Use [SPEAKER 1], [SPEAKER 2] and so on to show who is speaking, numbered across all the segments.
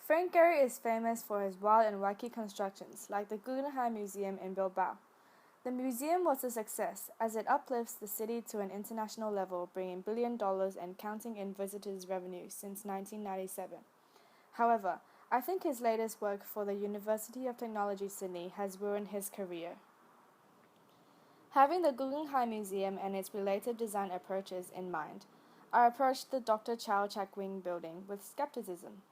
[SPEAKER 1] Frank Gehry is famous for his wild and wacky constructions, like the Guggenheim Museum in Bilbao. The museum was a success, as it uplifts the city to an international level, bringing $1 billion and counting in visitors' revenue since 1997. However, I think his latest work for the University of Technology Sydney has ruined his career. Having the Guggenheim Museum and its related design approaches in mind, I approached the Dr. Chau Chak Wing building with skepticism.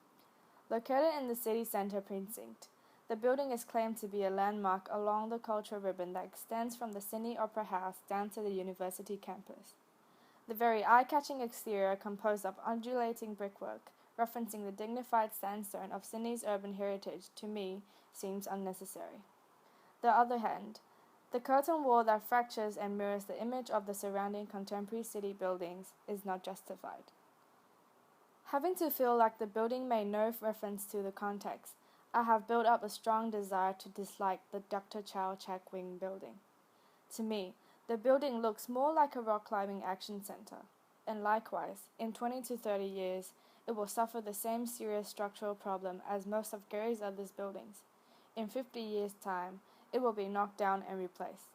[SPEAKER 1] Located in the city center precinct, the building is claimed to be a landmark along the cultural ribbon that extends from the Sydney Opera House down to the university campus. The very eye-catching exterior, composed of undulating brickwork, referencing the dignified sandstone of Sydney's urban heritage, to me, seems unnecessary. On the other hand, the curtain wall that fractures and mirrors the image of the surrounding contemporary city buildings is not justified. Having to feel like the building made no reference to the context, I have built up a strong desire to dislike the Dr. Chau Chak Wing building. To me, the building looks more like a rock climbing action center, and likewise, in 20 to 30 years, it will suffer the same serious structural problem as most of Gehry's other buildings. In 50 years' time, it will be knocked down and replaced.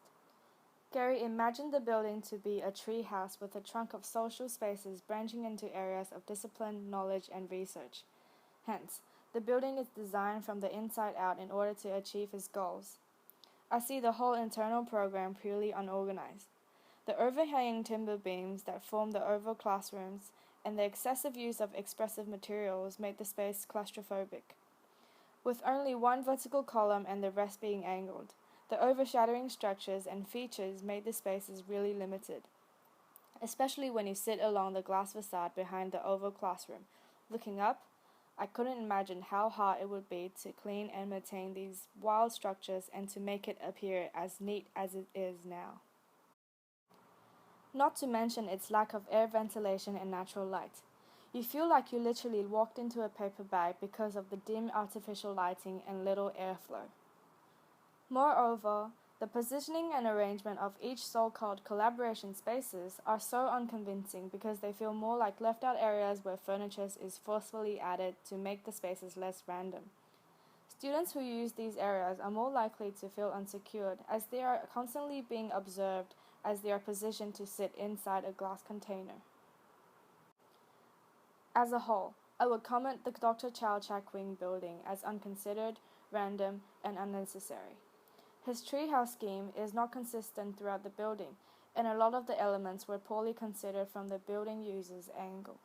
[SPEAKER 1] Gehry imagined the building to be a tree house with a trunk of social spaces branching into areas of discipline, knowledge, and research. Hence, the building is designed from the inside out in order to achieve its goals. I see the whole internal program purely unorganized. The overhanging timber beams that form the oval classrooms and the excessive use of expressive materials made the space claustrophobic. With only one vertical column and the rest being angled, the overshadowing structures and features made the spaces really limited, especially when you sit along the glass facade behind the oval classroom. Looking up, I couldn't imagine how hard it would be to clean and maintain these wild structures and to make it appear as neat as it is now. Not to mention its lack of air ventilation and natural light. You feel like you literally walked into a paper bag because of the dim artificial lighting and little airflow. Moreover, the positioning and arrangement of each so-called collaboration spaces are so unconvincing because they feel more like left-out areas where furniture is forcefully added to make the spaces less random. Students who use these areas are more likely to feel unsecured as they are constantly being observed as they are positioned to sit inside a glass container. As a whole, I would comment the Dr. Chau Chak Wing building as unconsidered, random, and unnecessary. His treehouse scheme is not consistent throughout the building, and a lot of the elements were poorly considered from the building user's angle.